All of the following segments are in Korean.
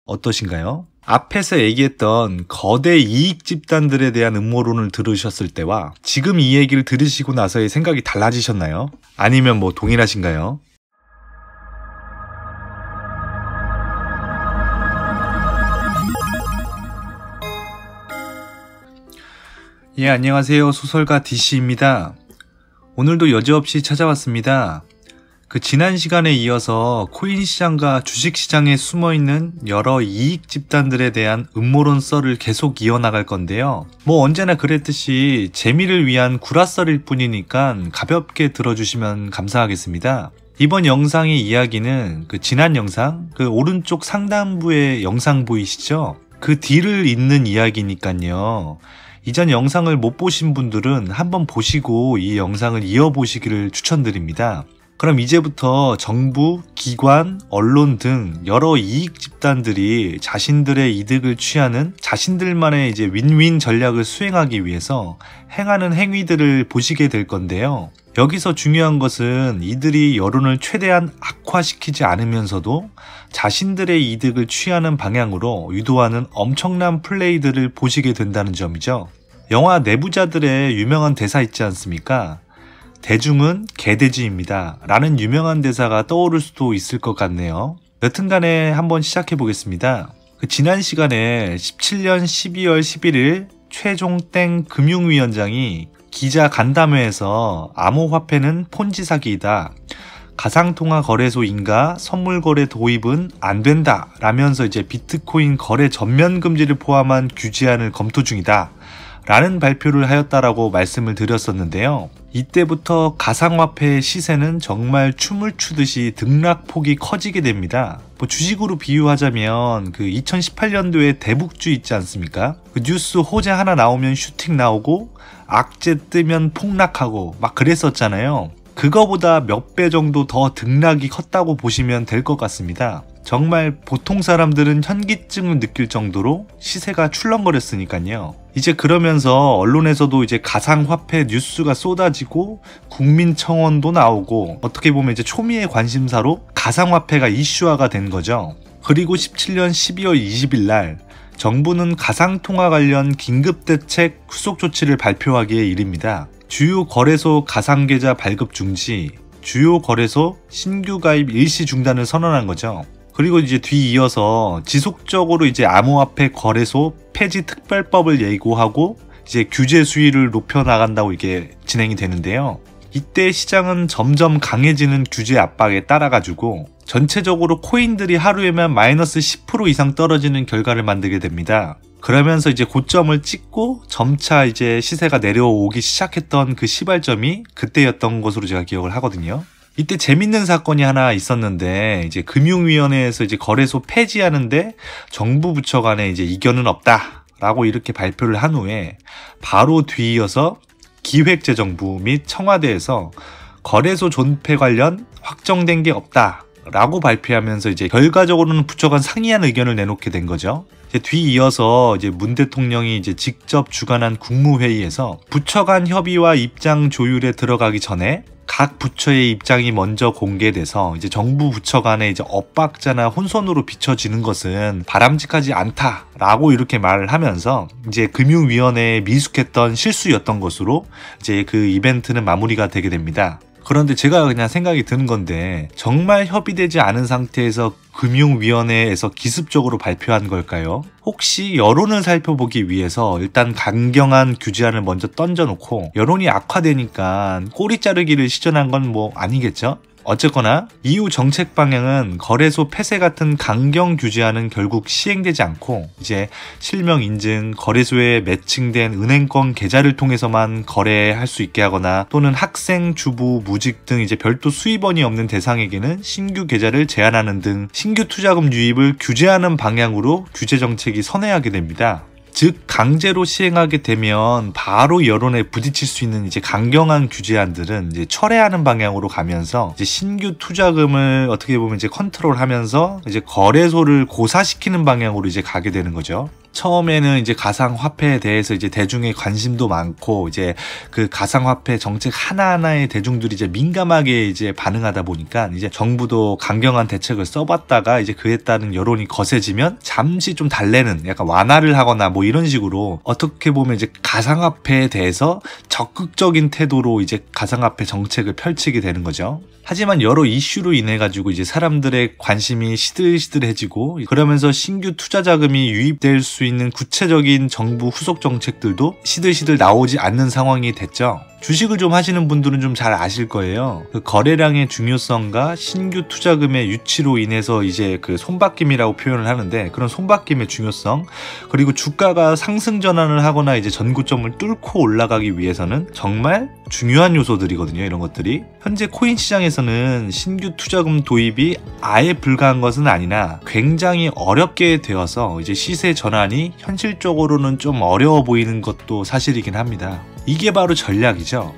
어떠신가요? 앞에서 얘기했던 거대 이익 집단들에 대한 음모론을 들으셨을 때와 지금 이 얘기를 들으시고 나서의 생각이 달라지셨나요? 아니면 동일하신가요? 예, 안녕하세요. 소설가 DC입니다. 오늘도 여지없이 찾아왔습니다. 지난 시간에 이어서 코인 시장과 주식 시장에 숨어있는 여러 이익 집단들에 대한 음모론 썰을 계속 이어나갈 건데요. 언제나 그랬듯이 재미를 위한 구라썰일 뿐이니까 가볍게 들어주시면 감사하겠습니다. 이번 영상의 이야기는 지난 영상, 오른쪽 상단부의 영상 보이시죠? 그 뒤를 잇는 이야기니까요. 이전 영상을 못 보신 분들은 한번 보시고 이 영상을 이어보시기를 추천드립니다. 그럼 이제부터 정부, 기관, 언론 등 여러 이익 집단들이 자신들의 이득을 취하는 자신들만의 윈윈 전략을 수행하기 위해서 행하는 행위들을 보시게 될 건데요. 여기서 중요한 것은 이들이 여론을 최대한 악화시키지 않으면서도 자신들의 이득을 취하는 방향으로 유도하는 엄청난 플레이들을 보시게 된다는 점이죠. 영화 내부자들의 유명한 대사 있지 않습니까? 대중은 개돼지입니다 라는 유명한 대사가 떠오를 수도 있을 것 같네요. 여튼간에 한번 시작해 보겠습니다. 지난 시간에 17년 12월 11일 최종땡 금융위원장이 기자 간담회에서 암호화폐는 폰지 사기이다, 가상통화 거래소 인가 선물거래 도입은 안 된다 라면서 비트코인 거래 전면 금지를 포함한 규제안을 검토 중이다 라는 발표를 하였다라고 말씀을 드렸었는데요. 이때부터 가상화폐의 시세는 정말 춤을 추듯이 등락폭이 커지게 됩니다. 주식으로 비유하자면 2018년도에 대북주 있지 않습니까? 뉴스 호재 하나 나오면 슈팅 나오고 악재 뜨면 폭락하고 막 그랬었잖아요. 그거보다 몇 배 정도 더 등락이 컸다고 보시면 될 것 같습니다. 정말 보통 사람들은 현기증을 느낄 정도로 시세가 출렁거렸으니까요. 그러면서 언론에서도 가상화폐 뉴스가 쏟아지고 국민청원도 나오고 어떻게 보면 초미의 관심사로 가상화폐가 이슈화가 된 거죠. 그리고 17년 12월 20일 날 정부는 가상통화 관련 긴급대책 후속 조치를 발표하기에 이릅니다. 주요 거래소 가상계좌 발급 중지, 주요 거래소 신규 가입 일시 중단을 선언한 거죠. 그리고 뒤이어서 지속적으로 암호화폐 거래소 폐지 특별법을 예고하고 규제 수위를 높여 나간다고 이게 진행이 되는데요. 이때 시장은 점점 강해지는 규제 압박에 따라가지고 전체적으로 코인들이 하루에만 마이너스 10% 이상 떨어지는 결과를 만들게 됩니다. 그러면서 고점을 찍고 점차 시세가 내려오기 시작했던 그 시발점이 그때였던 것으로 제가 기억을 하거든요. 이때 재밌는 사건이 하나 있었는데 금융위원회에서 거래소 폐지하는데 정부 부처 간에 이견은 없다 라고 이렇게 발표를 한 후에 바로 뒤이어서 기획재정부 및 청와대에서 거래소 존폐 관련 확정된 게 없다 라고 발표하면서 결과적으로는 부처 간 상이한 의견을 내놓게 된 거죠. 뒤이어서 문 대통령이 직접 주관한 국무회의에서 부처 간 협의와 입장 조율에 들어가기 전에 각 부처의 입장이 먼저 공개돼서 정부 부처 간의 엇박자나 혼선으로 비춰지는 것은 바람직하지 않다라고 이렇게 말을 하면서 금융위원회에 미숙했던 실수였던 것으로 그 이벤트는 마무리가 되게 됩니다. 그런데 제가 그냥 생각이 드는 건데 정말 협의되지 않은 상태에서 금융위원회에서 기습적으로 발표한 걸까요? 혹시 여론을 살펴보기 위해서 일단 강경한 규제안을 먼저 던져놓고 여론이 악화되니까 꼬리 자르기를 시전한 건 아니겠죠? 어쨌거나 이후 정책 방향은 거래소 폐쇄 같은 강경 규제안은 결국 시행되지 않고 실명 인증, 거래소에 매칭된 은행권 계좌를 통해서만 거래할 수 있게 하거나 또는 학생, 주부, 무직 등 별도 수입원이 없는 대상에게는 신규 계좌를 제한하는 등 신규 투자금 유입을 규제하는 방향으로 규제 정책이 선회하게 됩니다. 즉 강제로 시행하게 되면 바로 여론에 부딪힐 수 있는 강경한 규제안들은 철회하는 방향으로 가면서 신규 투자금을 어떻게 보면 컨트롤하면서 거래소를 고사시키는 방향으로 가게 되는 거죠. 처음에는 이제 가상화폐에 대해서 이제 대중의 관심도 많고 이제 그 가상화폐 정책 하나하나에 대중들이 이제 민감하게 이제 반응하다 보니까 이제 정부도 강경한 대책을 써봤다가 이제 그에 따른 여론이 거세지면 잠시 좀 달래는 약간 완화를 하거나 뭐 이런 식으로 어떻게 보면 이제 가상화폐에 대해서 적극적인 태도로 이제 가상화폐 정책을 펼치게 되는 거죠. 하지만 여러 이슈로 인해 가지고 이제 사람들의 관심이 시들시들해지고 그러면서 신규 투자 자금이 유입될 수 있는 구체적인 정부 후속 정책들도 시들시들 나오지 않는 상황이 됐죠. 주식을 좀 하시는 분들은 좀 잘 아실 거예요. 그 거래량의 중요성과 신규 투자금의 유치로 인해서 이제 그 손바뀜이라고 표현을 하는데 그런 손바뀜의 중요성 그리고 주가가 상승 전환을 하거나 이제 전고점을 뚫고 올라가기 위해서는 정말 중요한 요소들이거든요. 이런 것들이 현재 코인 시장에서는 신규 투자금 도입이 아예 불가한 것은 아니나 굉장히 어렵게 되어서 이제 시세 전환이 현실적으로는 좀 어려워 보이는 것도 사실이긴 합니다. 이게 바로 전략이죠.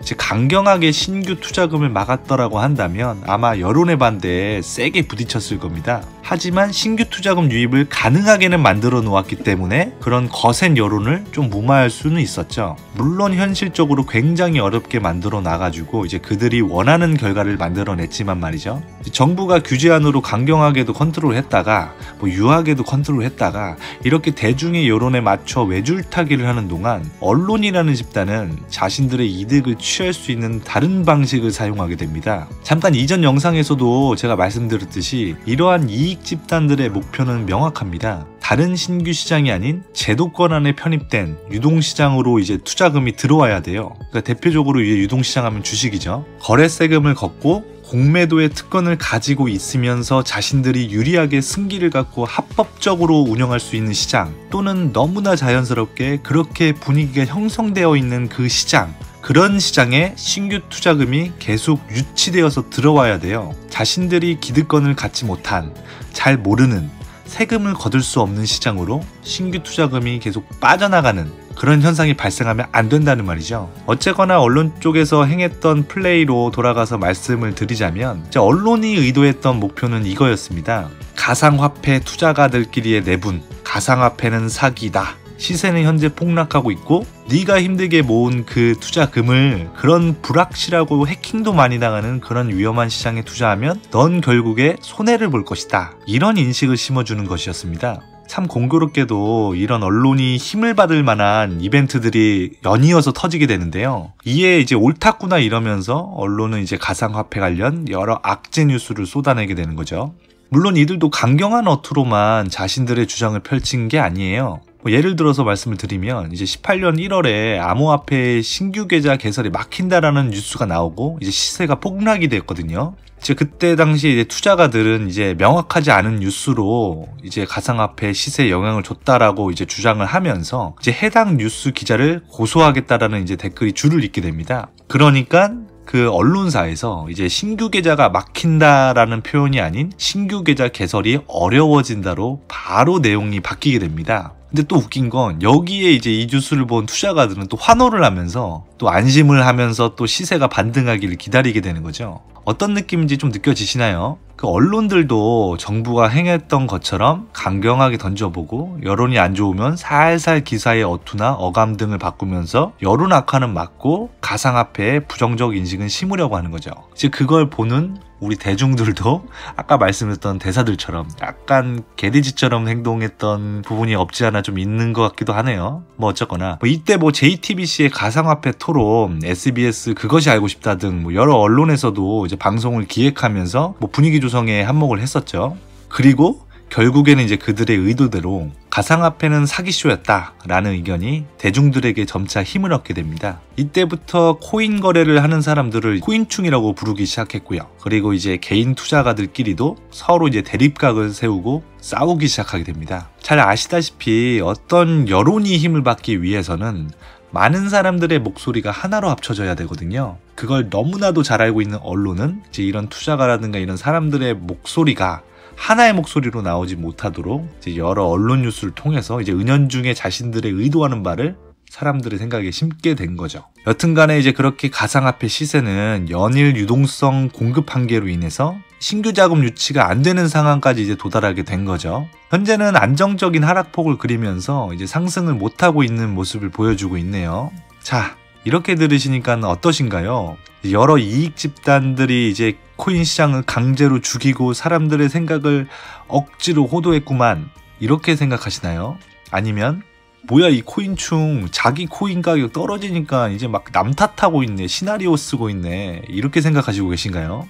이제 강경하게 신규 투자금을 막았더라고 한다면 아마 여론의 반대에 세게 부딪혔을 겁니다. 하지만 신규 투자금 유입을 가능하게는 만들어 놓았기 때문에 그런 거센 여론을 좀 무마할 수는 있었죠. 물론 현실적으로 굉장히 어렵게 만들어 놔가지고 이제 그들이 원하는 결과를 만들어냈지만 말이죠. 정부가 규제안으로 강경하게도 컨트롤했다가 뭐 유하게도 컨트롤했다가 이렇게 대중의 여론에 맞춰 외줄타기를 하는 동안 언론이라는 집단은 자신들의 이득을 취할 수 있는 다른 방식을 사용하게 됩니다. 잠깐 이전 영상에서도 제가 말씀드렸듯이 이러한 이익 집단들의 목표는 명확합니다. 다른 신규 시장이 아닌 제도권 안에 편입된 유동시장으로 이제 투자금이 들어와야 돼요. 그러니까 대표적으로 이제 유동시장 하면 주식이죠. 거래세금을 걷고 공매도의 특권을 가지고 있으면서 자신들이 유리하게 승기를 갖고 합법적으로 운영할 수 있는 시장 또는 너무나 자연스럽게 그렇게 분위기가 형성되어 있는 그 시장 그런 시장에 신규 투자금이 계속 유치되어서 들어와야 돼요. 자신들이 기득권을 갖지 못한 잘 모르는 세금을 거둘 수 없는 시장으로 신규 투자금이 계속 빠져나가는 그런 현상이 발생하면 안 된다는 말이죠. 어쨌거나 언론 쪽에서 행했던 플레이로 돌아가서 말씀을 드리자면 언론이 의도했던 목표는 이거였습니다. 가상화폐 투자가들끼리의 내분, 가상화폐는 사기다. 시세는 현재 폭락하고 있고 네가 힘들게 모은 그 투자금을 그런 불확실하고 해킹도 많이 당하는 그런 위험한 시장에 투자하면 넌 결국에 손해를 볼 것이다. 이런 인식을 심어주는 것이었습니다. 참 공교롭게도 이런 언론이 힘을 받을 만한 이벤트들이 연이어서 터지게 되는데요. 이에 이제 옳았구나 이러면서 언론은 이제 가상화폐 관련 여러 악재 뉴스를 쏟아내게 되는 거죠. 물론 이들도 강경한 어투로만 자신들의 주장을 펼친 게 아니에요. 예를 들어서 말씀을 드리면 이제 18년 1월에 암호화폐의 신규 계좌 개설이 막힌다라는 뉴스가 나오고 이제 시세가 폭락이 됐거든요. 이제 그때 당시 이제 투자가들은 이제 명확하지 않은 뉴스로 이제 가상화폐 시세에 영향을 줬다라고 이제 주장을 하면서 이제 해당 뉴스 기자를 고소하겠다라는 이제 댓글이 줄을 잇게 됩니다. 그러니까 그 언론사에서 이제 신규 계좌가 막힌다라는 표현이 아닌 신규 계좌 개설이 어려워진다로 바로 내용이 바뀌게 됩니다. 근데 또 웃긴 건 여기에 이제 이 뉴스를 본 투자가들은 또 환호를 하면서 또 안심을 하면서 또 시세가 반등하기를 기다리게 되는 거죠. 어떤 느낌인지 좀 느껴지시나요? 그 언론들도 정부가 행했던 것처럼 강경하게 던져보고 여론이 안 좋으면 살살 기사의 어투나 어감 등을 바꾸면서 여론 악화는 막고 가상화폐에 부정적 인식은 심으려고 하는 거죠. 즉 그걸 보는 우리 대중들도 아까 말씀드렸던 대사들처럼 약간 개돼지처럼 행동했던 부분이 없지 않아 좀 있는 것 같기도 하네요. 뭐 어쨌거나 이때 JTBC의 가상화폐 토론, SBS 그것이 알고 싶다 등 여러 언론에서도 이제 방송을 기획하면서 분위기 조성에 한몫을 했었죠. 그리고 결국에는 이제 그들의 의도대로 가상화폐는 사기쇼였다라는 의견이 대중들에게 점차 힘을 얻게 됩니다. 이때부터 코인 거래를 하는 사람들을 코인충이라고 부르기 시작했고요. 그리고 이제 개인 투자가들끼리도 서로 이제 대립각을 세우고 싸우기 시작하게 됩니다. 잘 아시다시피 어떤 여론이 힘을 받기 위해서는 많은 사람들의 목소리가 하나로 합쳐져야 되거든요. 그걸 너무나도 잘 알고 있는 언론은 이제 이런 투자가라든가 이런 사람들의 목소리가 하나의 목소리로 나오지 못하도록 이제 여러 언론 뉴스를 통해서 이제 은연중에 자신들의 의도하는 바를 사람들의 생각에 심게 된 거죠. 여튼간에 이제 그렇게 가상화폐 시세는 연일 유동성 공급 한계로 인해서 신규 자금 유치가 안 되는 상황까지 이제 도달하게 된 거죠. 현재는 안정적인 하락폭을 그리면서 이제 상승을 못하고 있는 모습을 보여주고 있네요. 자, 이렇게 들으시니까 어떠신가요? 여러 이익 집단들이 이제 코인 시장을 강제로 죽이고 사람들의 생각을 억지로 호도했구만, 이렇게 생각하시나요? 아니면 뭐야 이 코인충, 자기 코인 가격 떨어지니까 이제 막 남 탓하고 있네, 시나리오 쓰고 있네, 이렇게 생각하시고 계신가요?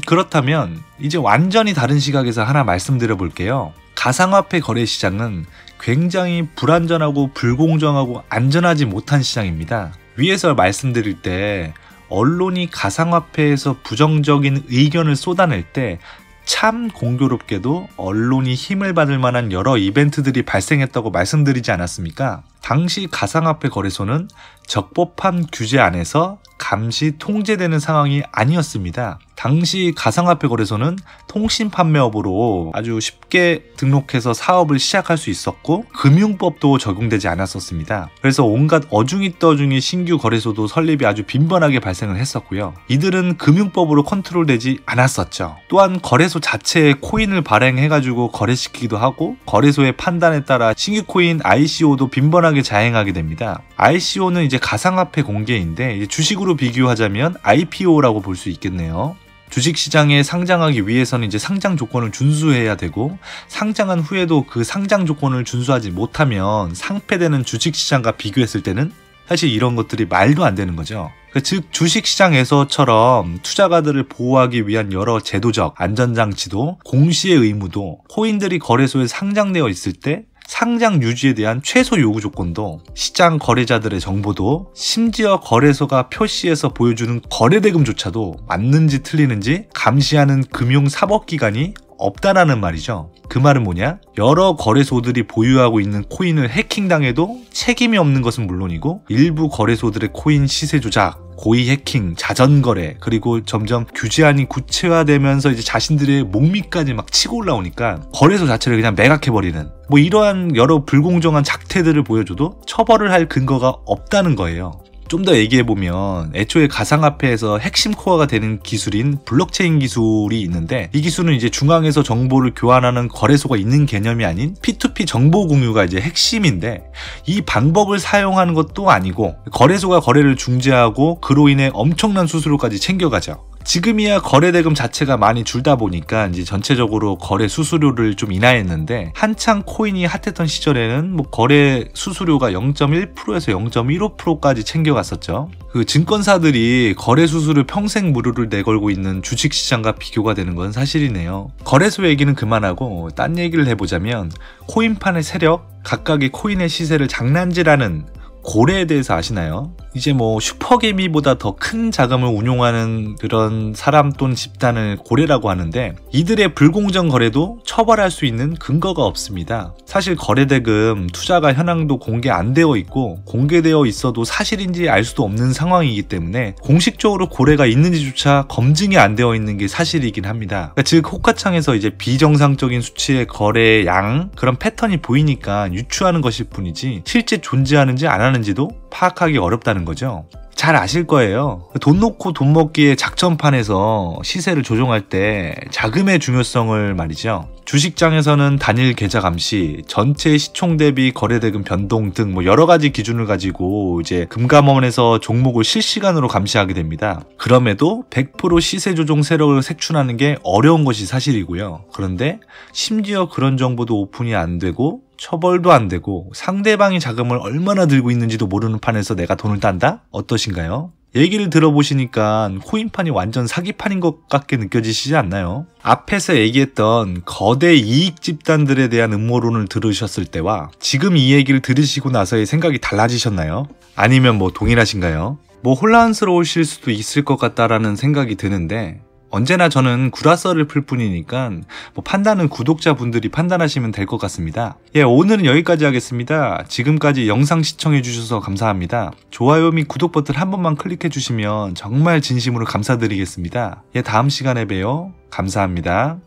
그렇다면 이제 완전히 다른 시각에서 하나 말씀드려 볼게요. 가상화폐 거래 시장은 굉장히 불안전하고 불공정하고 안전하지 못한 시장입니다. 위에서 말씀드릴 때 언론이 가상화폐에서 부정적인 의견을 쏟아낼 때 참 공교롭게도 언론이 힘을 받을 만한 여러 이벤트들이 발생했다고 말씀드리지 않았습니까? 당시 가상화폐 거래소는 적법한 규제 안에서 감시 통제되는 상황이 아니었습니다. 당시 가상화폐 거래소는 통신 판매업으로 아주 쉽게 등록해서 사업을 시작할 수 있었고 금융법도 적용되지 않았었습니다. 그래서 온갖 어중이떠중이 신규 거래소도 설립이 아주 빈번하게 발생을 했었고요. 이들은 금융법으로 컨트롤되지 않았었죠. 또한 거래소 자체에 코인을 발행해가지고 거래시키기도 하고 거래소의 판단에 따라 신규 코인 ICO도 빈번하게 자행하게 됩니다. ICO는 이제 가상화폐 공개인데 이제 주식으로 비교하자면 IPO라고 볼 수 있겠네요. 주식시장에 상장하기 위해서는 이제 상장 조건을 준수해야 되고 상장한 후에도 그 상장 조건을 준수하지 못하면 상폐되는 주식시장과 비교했을 때는 사실 이런 것들이 말도 안 되는 거죠. 즉 주식시장에서처럼 투자가들을 보호하기 위한 여러 제도적 안전장치도 공시의 의무도 코인들이 거래소에 상장되어 있을 때 상장 유지에 대한 최소 요구 조건도 시장 거래자들의 정보도 심지어 거래소가 표시해서 보여주는 거래대금조차도 맞는지 틀리는지 감시하는 금융사법기관이 없다라는 말이죠. 그 말은 뭐냐? 여러 거래소들이 보유하고 있는 코인을 해킹당해도 책임이 없는 것은 물론이고 일부 거래소들의 코인 시세 조작, 고의 해킹, 자전거래, 그리고 점점 규제안이 구체화되면서 이제 자신들의 목미까지 막 치고 올라오니까 거래소 자체를 그냥 매각해버리는 뭐 이러한 여러 불공정한 작태들을 보여줘도 처벌을 할 근거가 없다는 거예요. 좀 더 얘기해보면 애초에 가상화폐에서 핵심 코어가 되는 기술인 블록체인 기술이 있는데 이 기술은 이제 중앙에서 정보를 교환하는 거래소가 있는 개념이 아닌 P2P 정보 공유가 이제 핵심인데 이 방법을 사용하는 것도 아니고 거래소가 거래를 중재하고 그로 인해 엄청난 수수료까지 챙겨가죠. 지금이야 거래대금 자체가 많이 줄다 보니까 이제 전체적으로 거래 수수료를 좀 인하했는데 한창 코인이 핫했던 시절에는 뭐 거래 수수료가 0.1%에서 0.15%까지 챙겨갔었죠. 그 증권사들이 거래 수수료 평생 무료를 내걸고 있는 주식시장과 비교가 되는 건 사실이네요. 거래소 얘기는 그만하고 딴 얘기를 해보자면 코인판의 세력, 각각의 코인의 시세를 장난질하는 고래에 대해서 아시나요? 이제 뭐 슈퍼개미보다 더 큰 자금을 운용하는 그런 사람 또는 집단을 고래라고 하는데 이들의 불공정 거래도 처벌할 수 있는 근거가 없습니다. 사실 거래대금 투자가 현황도 공개 안 되어 있고 공개되어 있어도 사실인지 알 수도 없는 상황이기 때문에 공식적으로 고래가 있는지조차 검증이 안 되어 있는 게 사실이긴 합니다. 그러니까 즉 호가창에서 이제 비정상적인 수치의 거래의 양 그런 패턴이 보이니까 유추하는 것일 뿐이지 실제 존재하는지 안 하는지도 파악하기 어렵다는 거죠. 잘 아실 거예요. 돈 놓고 돈 먹기의 작전판에서 시세를 조종할 때 자금의 중요성을 말이죠. 주식장에서는 단일 계좌 감시, 전체 시총 대비 거래대금 변동 등 뭐 여러 가지 기준을 가지고 이제 금감원에서 종목을 실시간으로 감시하게 됩니다. 그럼에도 100% 시세 조종 세력을 색출하는 게 어려운 것이 사실이고요. 그런데 심지어 그런 정보도 오픈이 안 되고 처벌도 안 되고 상대방이 자금을 얼마나 들고 있는지도 모르는 판에서 내가 돈을 딴다? 어떠신가요? 얘기를 들어보시니까 코인판이 완전 사기판인 것 같게 느껴지시지 않나요? 앞에서 얘기했던 거대 이익 집단들에 대한 음모론을 들으셨을 때와 지금 이 얘기를 들으시고 나서의 생각이 달라지셨나요? 아니면 뭐 동일하신가요? 뭐 혼란스러우실 수도 있을 것 같다라는 생각이 드는데 언제나 저는 구라설을 풀 뿐이니까 뭐 판단은 구독자분들이 판단하시면 될 것 같습니다. 예, 오늘은 여기까지 하겠습니다. 지금까지 영상 시청해주셔서 감사합니다. 좋아요 및 구독 버튼 한 번만 클릭해주시면 정말 진심으로 감사드리겠습니다. 예, 다음 시간에 봬요. 감사합니다.